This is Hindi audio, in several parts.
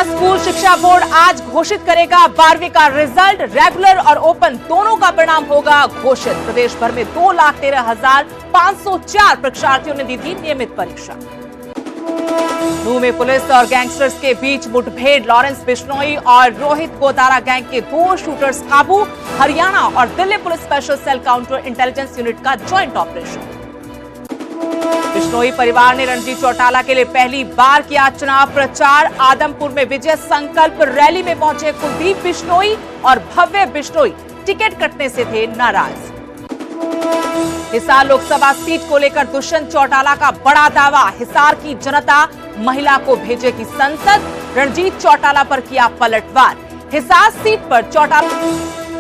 हरियाणा स्कूल शिक्षा बोर्ड आज घोषित करेगा 12वीं का रिजल्ट। रेगुलर और ओपन दोनों का परिणाम होगा घोषित। प्रदेश भर में 2,13,504 परीक्षार्थियों ने दी थी नियमित परीक्षा। नूंह में पुलिस और गैंगस्टर्स के बीच मुठभेड़। लॉरेंस बिश्नोई और रोहित गोदारा गैंग के 2 शूटर्स काबू। हरियाणा और Delhi police special cell counter intelligence unit का ज्वाइंट ऑपरेशन। बिश्नोई परिवार ने रणजीत चौटाला के लिए पहली बार किया चुनाव प्रचार। आदमपुर में विजय संकल्प रैली में पहुंचे कुलदीप बिश्नोई और भव्य बिश्नोई टिकट कटने से थे नाराज। हिसार लोकसभा सीट को लेकर दुष्यंत चौटाला का बड़ा दावा। हिसार की जनता महिला को भेजेगी संसद। रणजीत चौटाला पर किया पलटवार। हिसार सीट पर चौटाला।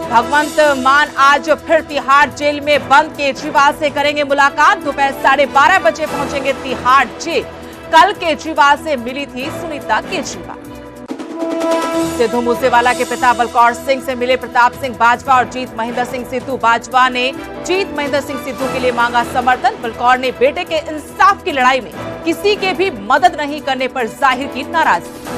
भगवंत मान आज फिर तिहाड़ जेल में बंद। केजरीवाल से करेंगे मुलाकात। दोपहर 12:30 बजे पहुंचेंगे तिहाड़ जेल। कल केजरीवाल से मिली थी सुनीता केजरीवाल। सिद्धू मूसेवाला के पिता बलकौर सिंह से मिले प्रताप सिंह बाजवा और जीत महेंद्र सिंह सिद्धू। बाजवा ने जीत महेंद्र सिंह सिद्धू के लिए मांगा समर्थन। बलकौर ने बेटे के इंसाफ की लड़ाई में किसी के भी मदद नहीं करने पर जाहिर की नाराजगी।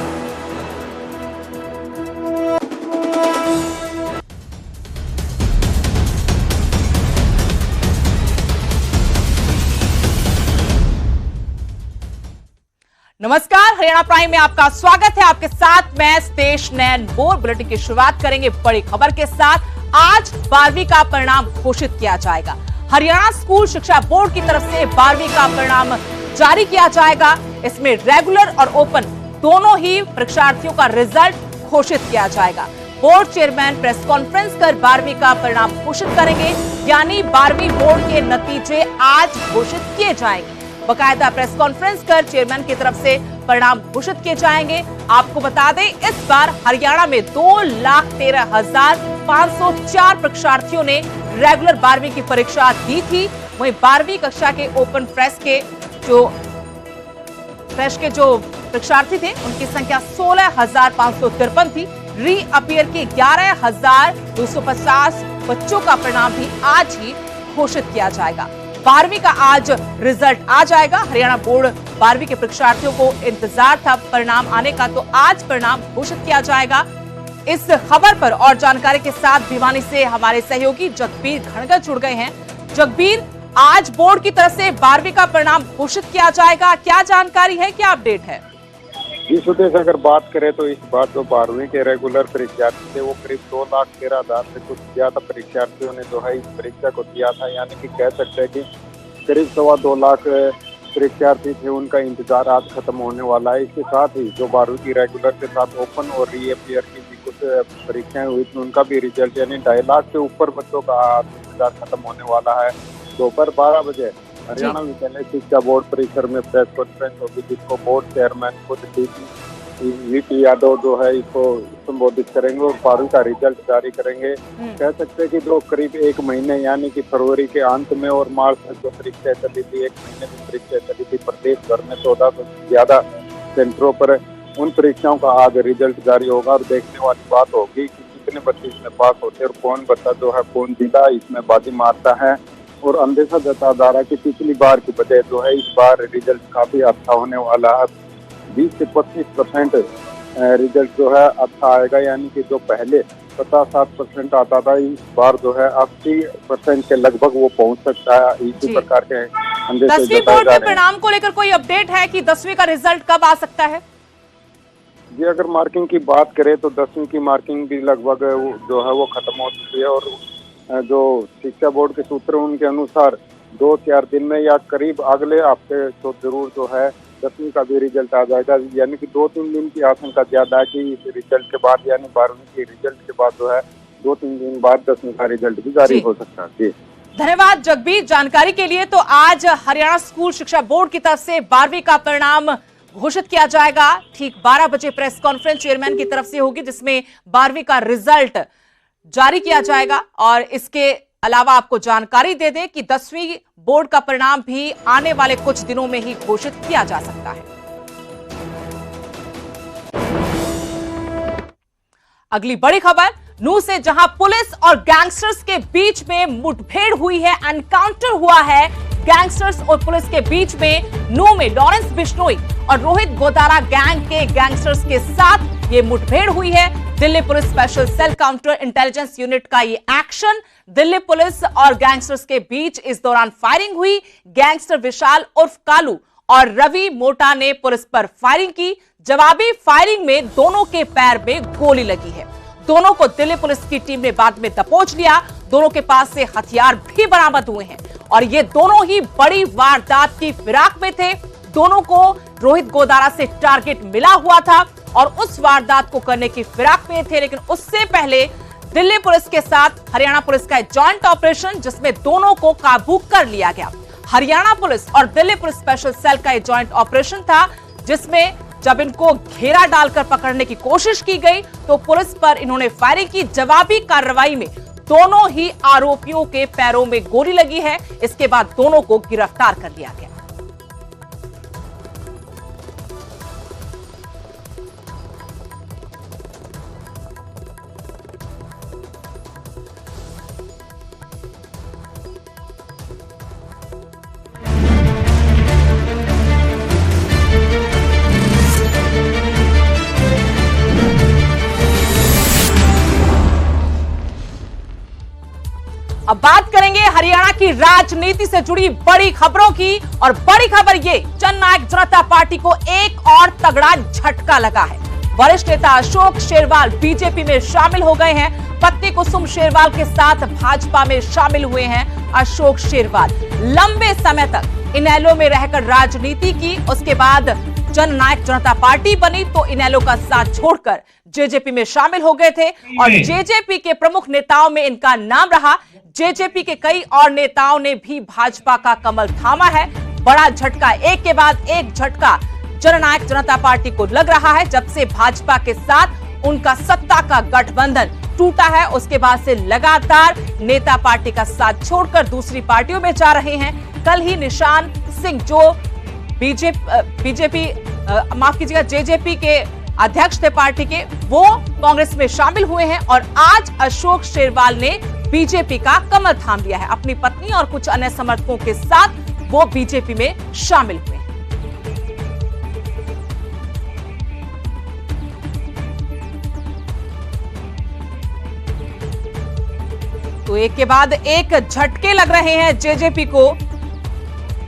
नमस्कार, हरियाणा प्राइम में आपका स्वागत है। आपके साथ मैं स्तेश नैन बोर। बुलेटिन की शुरुआत करेंगे बड़ी खबर के साथ। आज 12वीं का परिणाम घोषित किया जाएगा। हरियाणा स्कूल शिक्षा बोर्ड की तरफ से 12वीं का परिणाम जारी किया जाएगा। इसमें रेगुलर और ओपन दोनों ही परीक्षार्थियों का रिजल्ट घोषित किया जाएगा। बोर्ड चेयरमैन प्रेस कॉन्फ्रेंस कर 12वीं का परिणाम घोषित करेंगे, यानी 12वीं बोर्ड के नतीजे आज घोषित किए जाएंगे। बकायदा प्रेस कॉन्फ्रेंस कर चेयरमैन की तरफ से परिणाम घोषित किए जाएंगे। आपको बता दें, इस बार हरियाणा में 2,13,504 परीक्षार्थियों ने रेगुलर 12वीं की परीक्षा दी थी। वहीं 12वीं कक्षा के ओपन फ्रेश के जो परीक्षार्थी थे उनकी संख्या 16,553 थी। री अपीयर के 11,250 बच्चों का परिणाम भी आज ही घोषित किया जाएगा। 12वीं का आज रिजल्ट आ जाएगा। हरियाणा बोर्ड 12वीं के परीक्षार्थियों को इंतजार था परिणाम आने का, तो आज परिणाम घोषित किया जाएगा। इस खबर पर और जानकारी के साथ भिवानी से हमारे सहयोगी जगबीर घनगर जुड़ गए हैं। जगबीर, आज बोर्ड की तरफ से 12वीं का परिणाम घोषित किया जाएगा, क्या जानकारी है, क्या अपडेट है? जी सुदेश, अगर बात करें तो इस बार जो 12वीं के रेगुलर परीक्षार्थी थे वो करीब 2,13,000 से कुछ ज्यादा परीक्षार्थियों ने जो है इस परीक्षा को दिया था। यानी कि कह सकते हैं कि करीब 2.25 लाख परीक्षार्थी थे, उनका इंतजार आज खत्म होने वाला है। इसके साथ ही जो 12वीं की रेगुलर के साथ ओपन और री अपीयर की भी कुछ परीक्षाएं हुई थी, उनका भी रिजल्ट यानी 2.5 लाख से ऊपर बच्चों का आज इंतजार खत्म होने वाला है। दोपहर 12 बजे हरियाणा विद्यालय शिक्षा बोर्ड परिसर में प्रेस कॉन्फ्रेंस होगी, जिसको बोर्ड चेयरमैन खुद वीटी यादव जो है इसको संबोधित करेंगे और 12वीं का रिजल्ट जारी करेंगे। कह सकते हैं कि जो करीब 1 महीने यानी कि फरवरी के अंत में और मार्च तक जो परीक्षा चली थी, 1 महीने की परीक्षा चली थी प्रदेश भर में 1400 से ज्यादा सेंटरों पर, उन परीक्षाओं का आज रिजल्ट जारी होगा। और देखने वाली बात होगी कि कितने बच्चे इसमें पास होते हैं और कौन बच्चा जो है कौन जिला इसमें बाजी मारता है। और अंदेशा जता जा रहा है कि पिछली बार की बजाय जो है इस बार रिजल्ट काफी अच्छा होने वाला है। 20 से 25% रिजल्ट जो है अच्छा आएगा, यानी कि जो पहले 50-60% आता था, इस बार जो है 80% के लगभग वो पहुंच सकता है। इसी प्रकार के अंदेशे 10वीं बोर्ड के परिणाम को लेकर कोई अपडेट है कि 10वीं का रिजल्ट कब आ सकता है? जी, अगर मार्किंग की बात करें तो 10वीं की मार्किंग भी लगभग जो है वो खत्म हो चुकी है। और जो शिक्षा बोर्ड के सूत्र उनके अनुसार 2-4 दिन में या करीब अगले हफ्ते तो जरूर जो है 10वीं का भी रिजल्ट आ जाएगा। यानी कि 2-3 दिन की आशंका ज्यादा है कि इस रिजल्ट के बाद यानी 12वीं के रिजल्ट के बाद जो है 2-3 दिन बाद 10वीं का रिजल्ट भी जारी हो सकता है। जी धन्यवाद जगबीर जानकारी के लिए। तो आज हरियाणा स्कूल शिक्षा बोर्ड की तरफ से 12वीं का परिणाम घोषित किया जाएगा। ठीक 12 बजे प्रेस कॉन्फ्रेंस चेयरमैन की तरफ से होगी, जिसमें 12वीं का रिजल्ट जारी किया जाएगा। और इसके अलावा आपको जानकारी दे दें कि 10वीं बोर्ड का परिणाम भी आने वाले कुछ दिनों में ही घोषित किया जा सकता है। अगली बड़ी खबर नूंह से, जहां पुलिस और गैंगस्टर्स के बीच में मुठभेड़ हुई है, एनकाउंटर हुआ है गैंगस्टर्स और पुलिस के बीच में। नूंह में लॉरेंस बिश्नोई और रोहित गोदारा गैंग के गैंगस्टर्स के साथ ये मुठभेड़ हुई है। Delhi police special cell counter intelligence unit का ये एक्शन, दिल्ली पुलिस और गैंगस्टर्स के बीच इस दौरान फायरिंग हुई। गैंगस्टर विशाल उर्फ कालू और रवि मोटा ने पुलिस पर फायरिंग की। जवाबी फायरिंग में दोनों के पैर में गोली लगी है। दोनों को दिल्ली पुलिस की टीम ने बाद में दबोच लिया। दोनों के पास से हथियार भी बरामद हुए हैं और ये दोनों ही बड़ी वारदात की फिराक में थे। दोनों को रोहित गोदारा से टारगेट मिला हुआ था और उस वारदात को करने की फिराक में थे, लेकिन उससे पहले दिल्ली पुलिस के साथ हरियाणा पुलिस का जॉइंट ऑपरेशन, जिसमें दोनों को काबू कर लिया गया। हरियाणा पुलिस और दिल्ली पुलिस स्पेशल सेल का जॉइंट ऑपरेशन था, जिसमें जब इनको घेरा डालकर पकड़ने की कोशिश की गई तो पुलिस पर इन्होंने फायरिंग की। जवाबी कार्रवाई में दोनों ही आरोपियों के पैरों में गोली लगी है। इसके बाद दोनों को गिरफ्तार कर लिया गया। अब बात करेंगे हरियाणा की राजनीति से जुड़ी बड़ी खबरों की, और बड़ी खबर ये, जननायक जनता पार्टी को एक और तगड़ा झटका लगा है। वरिष्ठ नेता अशोक शेरवाल बीजेपी में शामिल हो गए हैं। पत्नी कुसुम शेरवाल के साथ भाजपा में शामिल हुए हैं अशोक शेरवाल। लंबे समय तक इनेलो में रहकर राजनीति की, उसके बाद जननायक जनता पार्टी बनी तो इनेलो का साथ छोड़कर जेजेपी में शामिल हो गए थे और जेजेपी के प्रमुख नेताओं में इनका नाम रहा। जेजेपी के कई और नेताओं ने भी भाजपा का कमल थामा है। बड़ा झटका, एक के बाद एक झटका जननायक जनता पार्टी को लग रहा है। जब से भाजपा के साथ उनका सत्ता का गठबंधन टूटा है, उसके बाद से लगातार नेता पार्टी का साथ छोड़कर दूसरी पार्टियों में जा रहे हैं। कल ही निशान सिंह, जो जेजेपी के अध्यक्ष थे पार्टी के, वो कांग्रेस में शामिल हुए हैं और आज अशोक शेरवाल ने बीजेपी का कमर थाम लिया है। अपनी पत्नी और कुछ अन्य समर्थकों के साथ वो बीजेपी में शामिल हुए हैं। तो एक के बाद एक झटके लग रहे हैं जेजेपी को।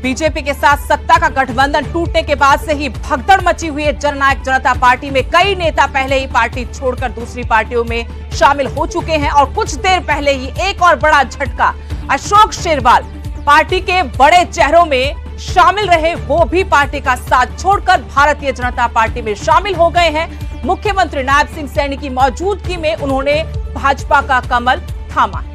बीजेपी के साथ सत्ता का गठबंधन टूटने के बाद से ही भगदड़ मची हुई है जननायक जनता पार्टी में। कई नेता पहले ही पार्टी छोड़कर दूसरी पार्टियों में शामिल हो चुके हैं और कुछ देर पहले ही एक और बड़ा झटका, अशोक शेरवाल पार्टी के बड़े चेहरों में शामिल रहे, वो भी पार्टी का साथ छोड़कर भारतीय जनता पार्टी में शामिल हो गए हैं। मुख्यमंत्री नायब सिंह सैनी की मौजूदगी में उन्होंने भाजपा का कमल थामा है।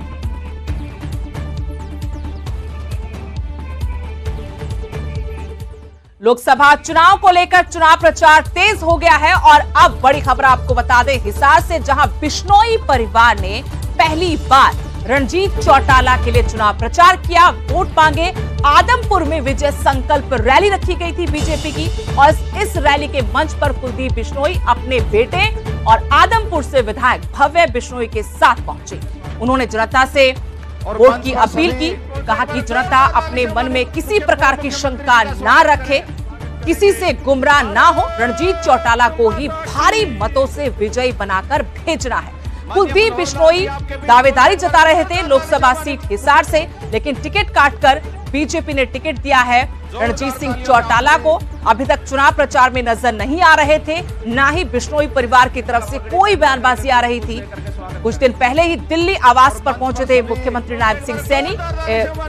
लोकसभा चुनाव को लेकर चुनाव प्रचार तेज हो गया है और अब बड़ी खबर आपको बता दें, हिसार से जहां बिश्नोई परिवार ने पहली बार रणजीत चौटाला के लिए चुनाव प्रचार किया, वोट मांगे। आदमपुर में विजय संकल्प रैली रखी गई थी बीजेपी की और इस रैली के मंच पर कुलदीप बिश्नोई अपने बेटे और आदमपुर से विधायक भव्य बिश्नोई के साथ पहुंचे। उन्होंने जनता से वोट की अपील की, कहा कि जनता अपने मन में किसी प्रकार की शंका ना रखे, किसी से गुमराह ना हो, रणजीत चौटाला को ही भारी मतों से विजयी बनाकर भेजना है। कुलदीप बिश्नोई दावेदारी जता रहे थे लोकसभा सीट हिसार से, लेकिन टिकट काटकर बीजेपी ने टिकट दिया है रणजीत सिंह चौटाला को। अभी तक चुनाव प्रचार में नजर नहीं आ रहे थे, ना ही बिश्नोई परिवार की तरफ से कोई बयानबाजी आ रही थी। कुछ दिन पहले ही दिल्ली आवास पर पहुंचे थे मुख्यमंत्री नायब सिंह सैनी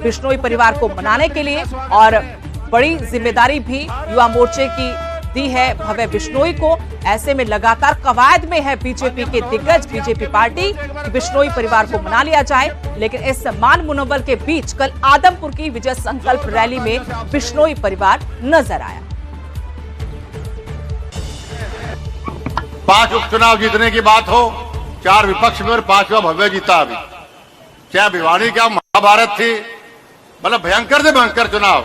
बिश्नोई परिवार को मनाने के लिए और बड़ी जिम्मेदारी भी युवा मोर्चे की दी है भव्य बिश्नोई को। ऐसे में लगातार कवायद में है बीजेपी के दिग्गज बीजेपी पार्टी कि बिश्नोई परिवार को मना लिया जाए, लेकिन इस मान मुनव्वर के बीच कल आदमपुर की विजय संकल्प रैली में बिश्नोई परिवार नजर आया। 5 उपचुनाव जीतने की बात हो, 4 विपक्ष में और 5वां भव्य जीता। अभी क्या भिवानी, क्या महाभारत थी, मतलब भयंकर से भयंकर चुनाव।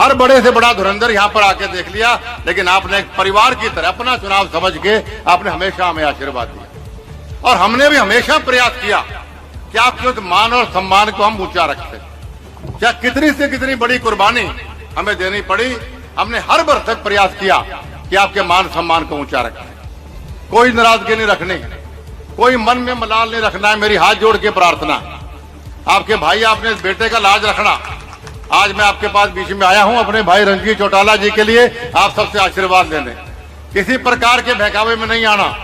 हर बड़े से बड़ा धुरंधर यहाँ पर आके देख लिया, लेकिन आपने एक परिवार की तरह अपना चुनाव समझ के आपने हमेशा हमें आशीर्वाद दिया और हमने भी हमेशा प्रयास किया कि आपके उस मान और सम्मान को हम ऊंचा रखते। क्या कितनी से कितनी बड़ी कुर्बानी हमें देनी पड़ी, हमने हर भरसक प्रयास किया कि आपके मान सम्मान को ऊंचा रखें। कोई नाराजगी नहीं रखनी, कोई मन में मलाल नहीं रखना है। मेरी हाथ जोड़ के प्रार्थना, आपके भाई आपने इस बेटे का लाज रखना। आज मैं आपके पास बीच में आया हूं अपने भाई रणजीत चौटाला जी के लिए आप सबसे आशीर्वाद लेने, किसी प्रकार के बहकावे में नहीं आना।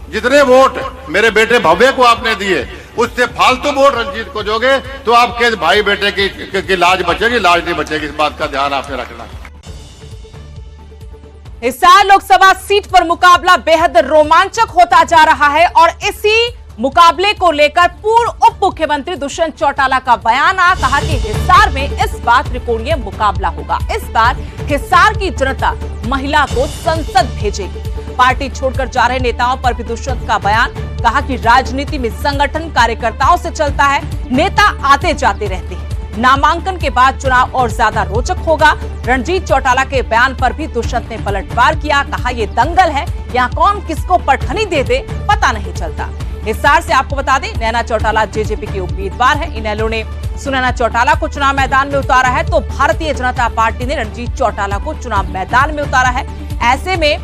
जितने वोट मेरे बेटे भव्य को आपने दिए, उससे फालतू वोट रंजीत को दोगे तो आपके भाई बेटे की लाज बचेगी, लाज नहीं बचेगी। इस बात का ध्यान आपने रखना। हिसार लोकसभा सीट पर मुकाबला बेहद रोमांचक होता जा रहा है और इसी मुकाबले को लेकर पूर्व उप मुख्यमंत्री दुष्यंत चौटाला का बयान आ, कहा कि हिसार में इस बार त्रिकोणीय मुकाबला होगा। इस बार हिसार की जनता महिला को संसद भेजेगी। पार्टी छोड़कर जा रहे नेताओं पर भी दुष्यंत का बयान, कहा कि राजनीति में संगठन कार्यकर्ताओं से चलता है, नेता आते जाते रहते हैं, नामांकन के बाद चुनाव और ज्यादा रोचक होगा। रणजीत चौटाला के बयान पर भी दुष्यंत ने पलटवार किया, कहा ये दंगल है, यहाँ कौन किसको पटखनी दे दे पता नहीं चलता। हिसार से आपको बता दें, नैना चौटाला जेजेपी के उम्मीदवार है। इनेलो ने सुनैना चौटाला को चुनाव मैदान में उतारा है, तो भारतीय जनता पार्टी ने रणजीत चौटाला को चुनाव मैदान में उतारा है। ऐसे में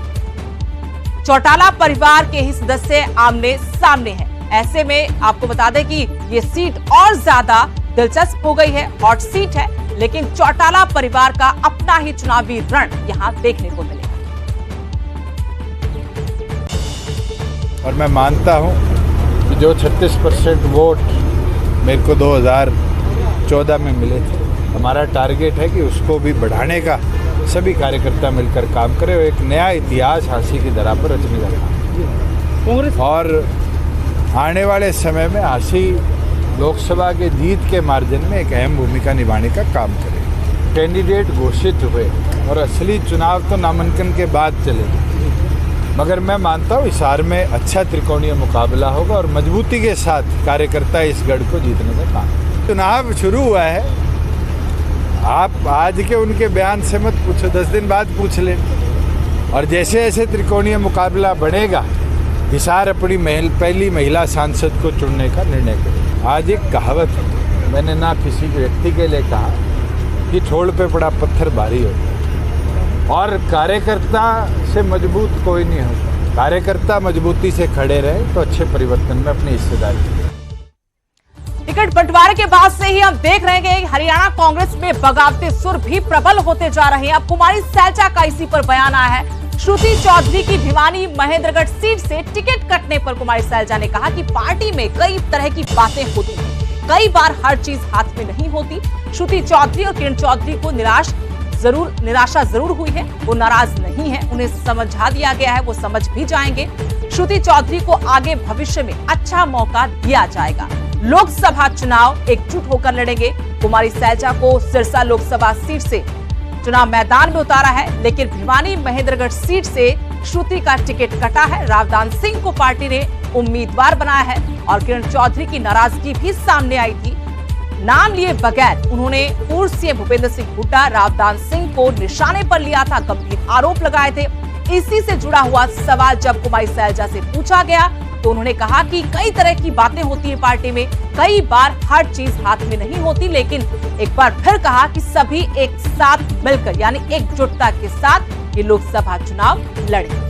चौटाला परिवार के ही सदस्य आमने सामने हैं। ऐसे में आपको बता दें कि ये सीट और ज्यादा दिलचस्प हो गई है, हॉट सीट है, लेकिन चौटाला परिवार का अपना ही चुनावी रण यहां देखने को मिलेगा। और मैं मानता हूं कि जो 36% वोट मेरे को 2014 में मिले थे, हमारा टारगेट है कि उसको भी बढ़ाने का सभी कार्यकर्ता मिलकर काम करें और एक नया इतिहास हांसी की धरा पर रचने का काम। और आने वाले समय में हांसी लोकसभा के जीत के मार्जिन में एक अहम भूमिका निभाने का काम करे। कैंडिडेट घोषित हुए और असली चुनाव तो नामांकन के बाद चलेगा, मगर मैं मानता हूँ हिसार में अच्छा त्रिकोणीय मुकाबला होगा और मजबूती के साथ कार्यकर्ता इस गढ़ को जीतने का काम। चुनाव शुरू हुआ है, आप आज के उनके बयान से मत पूछो, 10 दिन बाद पूछ लें। और जैसे जैसे त्रिकोणीय मुकाबला बढ़ेगा, हिसार अपनी पहली महिला सांसद को चुनने का निर्णय करे। आज एक कहावत है, मैंने ना किसी व्यक्ति के लिए कहा कि छोड़ पे पड़ा पत्थर भारी होता है, और कार्यकर्ता से मजबूत कोई नहीं होता। कार्यकर्ता मजबूती से खड़े रहे तो अच्छे परिवर्तन में अपनी हिस्सेदारी। टिकट बंटवारे के बाद से ही हम देख रहे हैं कि हरियाणा कांग्रेस में बगावती सुर भी प्रबल होते जा रहे हैं। अब कुमारी सैलजा का इसी पर बयान आया है। श्रुति चौधरी की भिवानी महेंद्रगढ़ सीट से टिकट कटने पर कुमारी सैलजा ने कहा कि पार्टी में कई तरह की बातें होती हैं, कई बार हर चीज हाथ में नहीं होती। श्रुति चौधरी और किरण चौधरी को निराशा जरूर हुई है, वो नाराज नहीं है, उन्हें समझा दिया गया है, वो समझ भी जाएंगे। श्रुति चौधरी को आगे भविष्य में अच्छा मौका दिया जाएगा। लोकसभा चुनाव एकजुट होकर लड़ेंगे। कुमारी सैलजा को सिरसा लोकसभा सीट से चुनाव मैदान में उतारा है, लेकिन भिवानी महेंद्रगढ़ सीट से श्रुति का टिकट कटा है। रावदान सिंह को पार्टी ने उम्मीदवार बनाया है और किरण चौधरी की नाराजगी भी सामने आई थी। नाम लिए बगैर उन्होंने पूर्व सीएम भूपेंद्र सिंह हुड्डा, रावदान सिंह को निशाने पर लिया था, गंभीर आरोप लगाए थे। इसी से जुड़ा हुआ सवाल जब कुमारी सैलजा से पूछा गया तो उन्होंने कहा कि कई तरह की बातें होती है पार्टी में, कई बार हर चीज हाथ में नहीं होती, लेकिन एक बार फिर कहा कि सभी एक साथ मिलकर यानी एकजुटता के साथ ये लोकसभा चुनाव लड़े।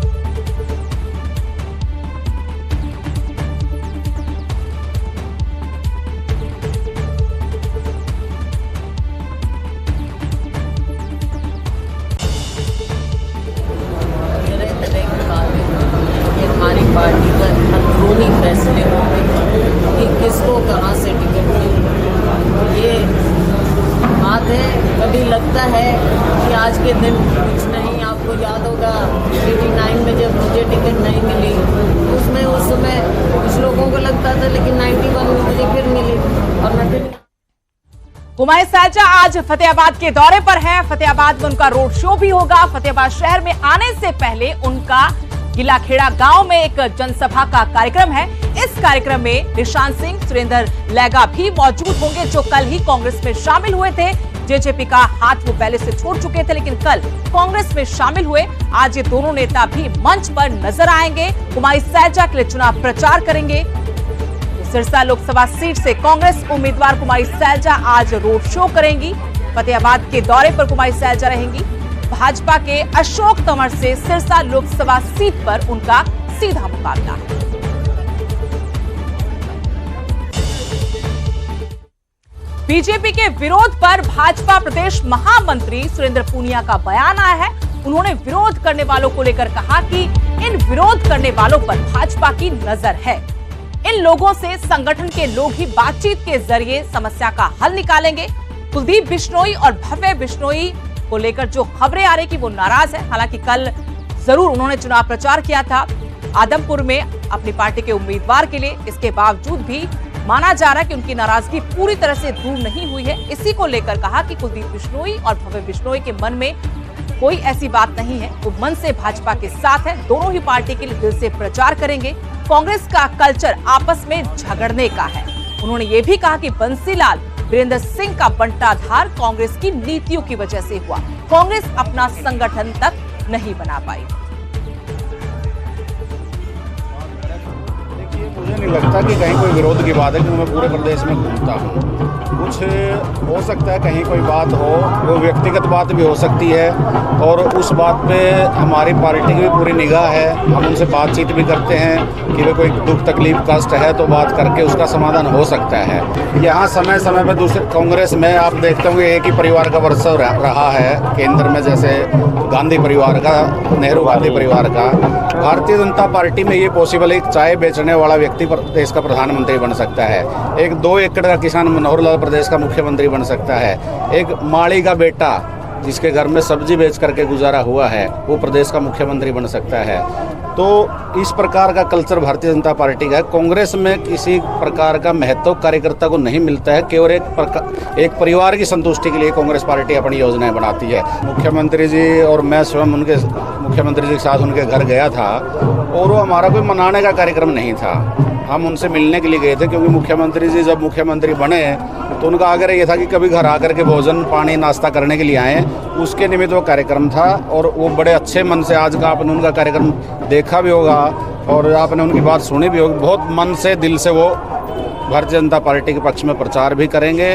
हमारी पार्टी का अंदरूनी फैसले होंगे कि किसको कहाँ से टिकट मिले। ये बात है, कभी लगता है कि आज के दिन कुछ नहीं। आपको याद होगा 89 में जब मुझे टिकट नहीं मिली, उसमें उस समय कुछ लोगों को लगता था, लेकिन 91 में मुझे फिर मिली और मैं फिर। कुमारी सैलजा आज फतेहाबाद के दौरे पर हैं। फतेहाबाद में उनका रोड शो भी होगा। फतेहाबाद शहर में आने से पहले उनका गिलाखेड़ा गांव में एक जनसभा का कार्यक्रम है। इस कार्यक्रम में निशान सिंह, सुरेंद्र लैगा भी मौजूद होंगे, जो कल ही कांग्रेस में शामिल हुए थे। जेजेपी का हाथ वो पहले से छोड़ चुके थे, लेकिन कल कांग्रेस में शामिल हुए। आज ये दोनों नेता भी मंच पर नजर आएंगे, कुमारी सैलजा के लिए चुनाव प्रचार करेंगे। सिरसा लोकसभा सीट से कांग्रेस उम्मीदवार कुमारी सैलजा आज रोड शो करेंगी। फतेहाबाद के दौरे पर कुमारी सैलजा रहेंगी। भाजपा के अशोक तंवर से सिरसा लोकसभा सीट पर उनका सीधा मुकाबला है। बीजेपी के विरोध पर भाजपा प्रदेश महामंत्री सुरेंद्र पूनिया का बयान आया है। उन्होंने विरोध करने वालों को लेकर कहा कि इन विरोध करने वालों पर भाजपा की नजर है। इन लोगों से संगठन के लोग ही बातचीत के जरिए समस्या का हल निकालेंगे। कुलदीप बिश्नोई और भव्य बिश्नोई को लेकर जो खबरें आ रही कि वो नाराज है। हालांकि कल जरूर उन्होंने चुनाव प्रचार किया था आदमपुर में अपनी पार्टी के उम्मीदवार के लिए। इसके बावजूद भी माना जा रहा है कि उनकी नाराजगी पूरी तरह से दूर नहीं हुई है। इसी को लेकर कहा कि कुलदीप बिश्नोई और भव्य बिश्नोई के मन में कोई ऐसी बात नहीं है, वो मन से भाजपा के साथ है। दोनों ही पार्टी के लिए दिल से प्रचार करेंगे। कांग्रेस का कल्चर आपस में झगड़ने का है। उन्होंने ये भी कहा कि बंसीलाल वीरेंद्र सिंह का बंटाधार कांग्रेस की नीतियों की वजह से हुआ। कांग्रेस अपना संगठन तक नहीं बना पाई। मुझे नहीं लगता कि कहीं कोई विरोध की बात है, क्योंकि मैं पूरे प्रदेश में घूमता हूँ। कुछ हो सकता है कहीं कोई बात हो, वो व्यक्तिगत बात भी हो सकती है, और उस बात पे हमारी पार्टी की भी पूरी निगाह है। हम उनसे बातचीत भी करते हैं कि वे कोई दुख तकलीफ कष्ट है तो बात करके उसका समाधान हो सकता है। यहाँ समय समय पर दूसरे कांग्रेस में आप देखते होंगे एक ही परिवार का वर्चस्व रहा है केंद्र में, जैसे गांधी परिवार का, नेहरू गांधी परिवार का। भारतीय जनता पार्टी में ये पॉसिबल है, एक चाय बेचने वाला व्यक्ति देश का प्रधानमंत्री बन सकता है, एक 2 एकड़ का किसान मनोहर लाल प्रदेश का मुख्यमंत्री बन सकता है, एक माड़ी का बेटा जिसके घर में सब्जी बेच करके गुजारा हुआ है वो प्रदेश का मुख्यमंत्री बन सकता है। तो इस प्रकार का कल्चर भारतीय जनता पार्टी का है। कांग्रेस में किसी प्रकार का महत्व कार्यकर्ता को नहीं मिलता है, केवल एक परिवार की संतुष्टि के लिए कांग्रेस पार्टी अपनी योजनाएं बनाती है। मुख्यमंत्री जी और मैं स्वयं उनके मुख्यमंत्री जी के साथ उनके घर गया था, और वो हमारा कोई मनाने का कार्यक्रम नहीं था। हम उनसे मिलने के लिए गए थे, क्योंकि मुख्यमंत्री जी जब मुख्यमंत्री बने तो उनका आग्रह ये था कि कभी घर आकर के भोजन पानी नाश्ता करने के लिए आएँ। उसके निमित्त वो कार्यक्रम था, और वो बड़े अच्छे मन से, आज का आपने उनका कार्यक्रम देखा भी होगा और आपने उनकी बात सुनी भी होगी, बहुत मन से दिल से वो भारतीय जनता पार्टी के पक्ष में प्रचार भी करेंगे।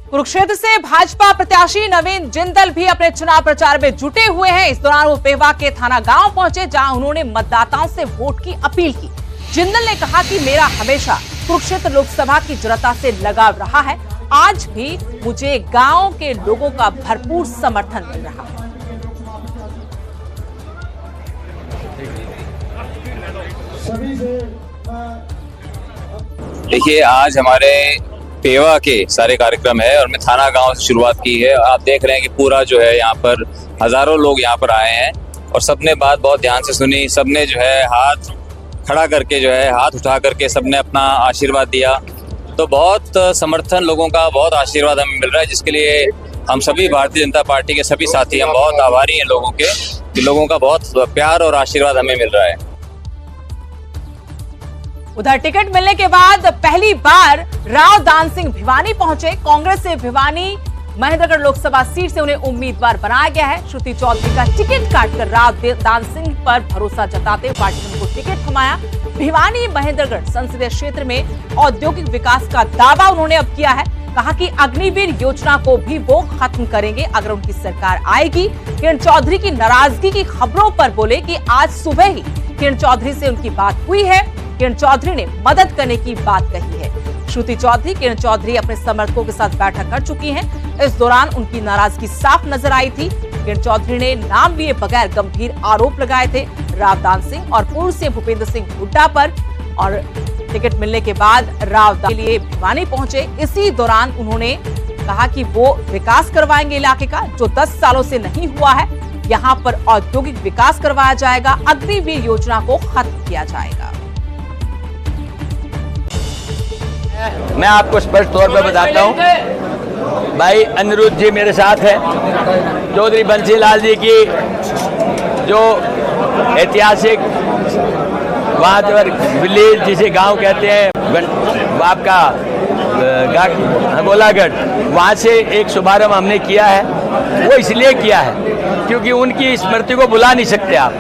कुरुक्षेत्र से भाजपा प्रत्याशी नवीन जिंदल भी अपने चुनाव प्रचार में जुटे हुए हैं। इस दौरान वो पेवा के थाना गांव पहुंचे, जहां उन्होंने मतदाताओं से वोट की अपील की। जिंदल ने कहा कि मेरा हमेशा कुरुक्षेत्र लोकसभा की जनता से लगाव रहा है। आज भी मुझे गांव के लोगों का भरपूर समर्थन मिल रहा है। देखिए, आज हमारे पेवा के सारे कार्यक्रम है और मैं थाना गांव से शुरुआत की है। आप देख रहे हैं कि पूरा जो है यहाँ पर हजारों लोग यहाँ पर आए हैं, और सबने बात बहुत ध्यान से सुनी। सबने जो है हाथ खड़ा करके, जो है हाथ उठा करके सबने अपना आशीर्वाद दिया। तो बहुत समर्थन लोगों का, बहुत आशीर्वाद हमें मिल रहा है, जिसके लिए हम सभी भारतीय जनता पार्टी के सभी साथी हम बहुत आभारी हैं लोगों के, कि लोगों का बहुत प्यार और आशीर्वाद हमें मिल रहा है। उधर टिकट मिलने के बाद पहली बार राव दान सिंह भिवानी पहुंचे। कांग्रेस से भिवानी महेंद्रगढ़ लोकसभा सीट से उन्हें उम्मीदवार बनाया गया है। श्रुति चौधरी का टिकट काटकर राव दान सिंह पर भरोसा जताते हुए पार्टी ने उनको टिकट थमाया। भिवानी महेंद्रगढ़ संसदीय क्षेत्र में औद्योगिक विकास का दावा उन्होंने अब किया है। कहा कि अग्निवीर योजना को भी वो खत्म करेंगे अगर उनकी सरकार आएगी। किरण चौधरी की नाराजगी की खबरों पर बोले कि आज सुबह ही किरण चौधरी से उनकी बात हुई है। किरण चौधरी ने मदद करने की बात कही है। श्रुति चौधरी, किरण चौधरी अपने समर्थकों के साथ बैठक कर चुकी हैं। इस दौरान उनकी नाराजगी साफ नजर आई थी। किरण चौधरी ने नाम लिए बगैर गंभीर आरोप लगाए थे राव दान सिंह और पूर्व सीएम भूपेंद्र सिंह हुड्डा पर। और टिकट मिलने के बाद राव दान के लिए भिवानी पहुंचे। इसी दौरान उन्होंने कहा कि वो विकास करवाएंगे इलाके का, जो 10 सालों से नहीं हुआ है। यहाँ पर औद्योगिक विकास करवाया जाएगा, अग्निवीर योजना को खत्म किया जाएगा। मैं आपको स्पष्ट तौर पर बताता हूँ, भाई अनिरुद्ध जी मेरे साथ हैं। चौधरी बंसीलाल जी की जो ऐतिहासिक वहाँ पर विलेज जिसे गांव कहते हैं, आपका गोलागढ़, वहाँ से एक शुभारंभ हमने किया है। वो इसलिए किया है क्योंकि उनकी स्मृति को भुला नहीं सकते आप।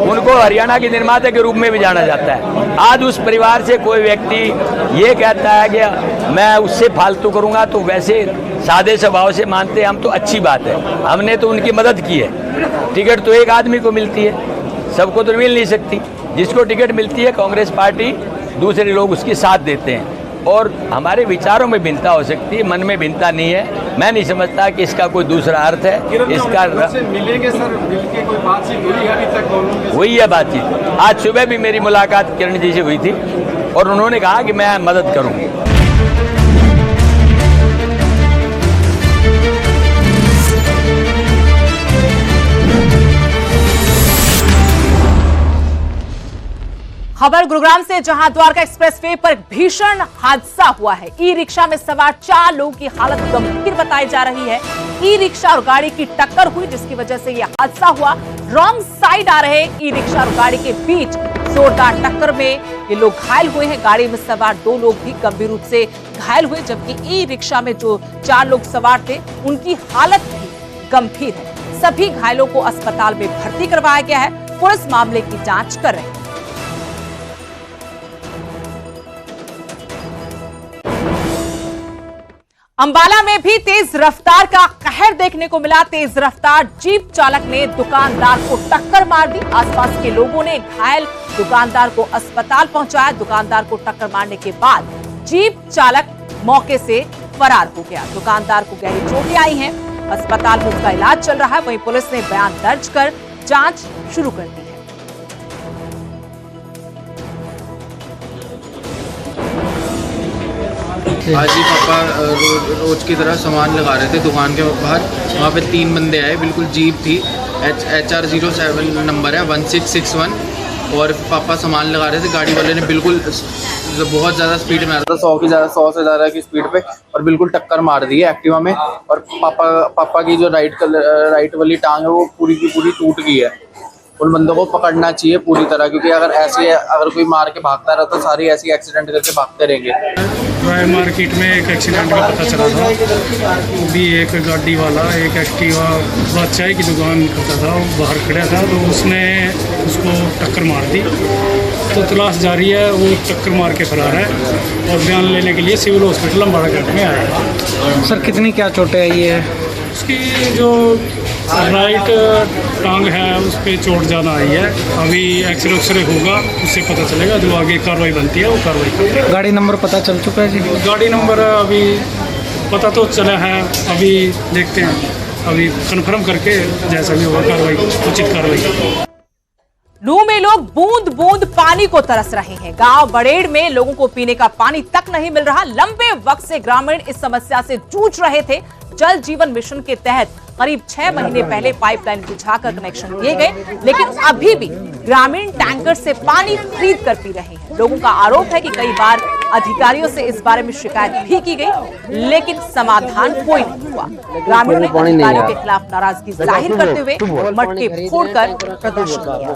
उनको हरियाणा के निर्माता के रूप में भी जाना जाता है। आज उस परिवार से कोई व्यक्ति ये कहता है कि मैं उससे फालतू करूंगा, तो वैसे सादे स्वभाव से मानते हम तो अच्छी बात है। हमने तो उनकी मदद की है। टिकट तो एक आदमी को मिलती है, सबको तो मिल नहीं सकती। जिसको टिकट मिलती है कांग्रेस पार्टी, दूसरे लोग उसके साथ देते हैं। और हमारे विचारों में भिन्नता हो सकती है, मन में भिन्नता नहीं है। मैं नहीं समझता कि इसका कोई दूसरा अर्थ है। इसका मिलेंगे सर, मिलके कोई बातचीत हुई है अभी तक? हुई है बातचीत। आज सुबह भी मेरी मुलाकात किरण जी से हुई थी और उन्होंने कहा कि मैं मदद करूंगी। खबर गुरुग्राम से, जहां द्वारका एक्सप्रेसवे पर भीषण हादसा हुआ है। ई रिक्शा में सवार 4 लोगों की हालत गंभीर बताई जा रही है। ई रिक्शा और गाड़ी की टक्कर हुई, जिसकी वजह से यह हादसा हुआ। रॉन्ग साइड आ रहे ई रिक्शा और गाड़ी के बीच जोरदार टक्कर में ये लोग घायल हुए हैं। गाड़ी में सवार 2 लोग भी गंभीर रूप से घायल हुए, जबकि ई रिक्शा में जो 4 लोग सवार थे उनकी हालत भी गंभीर है। सभी घायलों को अस्पताल में भर्ती करवाया गया है। पुलिस मामले की जांच कर रही है। अंबाला में भी तेज रफ्तार का कहर देखने को मिला। तेज रफ्तार जीप चालक ने दुकानदार को टक्कर मार दी। आसपास के लोगों ने घायल दुकानदार को अस्पताल पहुंचाया। दुकानदार को टक्कर मारने के बाद जीप चालक मौके से फरार हो गया। दुकानदार को गहरी चोटें आई हैं। अस्पताल में उसका इलाज चल रहा है। वहीं पुलिस ने बयान दर्ज कर जांच शुरू कर दी है। आज ही पापा रोज की तरह सामान लगा रहे थे दुकान के बाहर। वहाँ पे 3 बंदे आए, बिल्कुल जीप थी, HR07 नंबर है 1661, और पापा सामान लगा रहे थे। गाड़ी वाले ने बिल्कुल बहुत ज़्यादा स्पीड में आ रहा था, 100 से ज़्यादा की स्पीड पे, और बिल्कुल टक्कर मार दी है एक्टिवा में। और पापा की जो राइट वाली टांग है वो पूरी की पूरी टूट गई है। उन बंदों को पकड़ना चाहिए पूरी तरह, क्योंकि अगर कोई मार के भागता रहा तो सारी ऐसी एक्सीडेंट करके भागते रहेंगे। राय मार्केट में एक एक्सीडेंट का पता चला था। भी एक गाड़ी वाला एक एक्टिवा चाय की दुकान करता था, वो बाहर खड़ा था, तो उसने उसको टक्कर मार दी। तो तलाश जारी है, वो टक्कर मार के फरार है और बयान लेने के लिए सिविल हॉस्पिटल अम्बाड़ा घाट में आया है। सर कितनी क्या चोटें आई है? उसकी जो राइट टांग है उस पर चोट ज़्यादा आई है। अभी एक्सरे होगा, उससे पता चलेगा। जो आगे कार्रवाई बनती है वो कार्रवाई करेंगे। गाड़ी नंबर पता चल चुका है जी? गाड़ी नंबर अभी पता तो चला है, अभी देखते हैं, अभी कंफर्म करके जैसा भी होगा कार्रवाई, उचित कार्रवाई। लू में लोग बूंद बूंद पानी को तरस रहे हैं। गांव बड़ेड़ में लोगों को पीने का पानी तक नहीं मिल रहा। लंबे वक्त से ग्रामीण इस समस्या से जूझ रहे थे। जल जीवन मिशन के तहत करीब 6 महीने पहले पाइपलाइन बिछाकर कनेक्शन दिए गए, लेकिन अभी भी ग्रामीण टैंकर से पानी खरीद कर पी रहे हैं। लोगों का आरोप है कि कई बार अधिकारियों से इस बारे में शिकायत भी की गई, लेकिन समाधान कोई नहीं हुआ। ग्रामीणों ने अधिकारियों के खिलाफ नाराजगी जाहिर करते हुए मटके फोड़कर प्रदर्शन किया।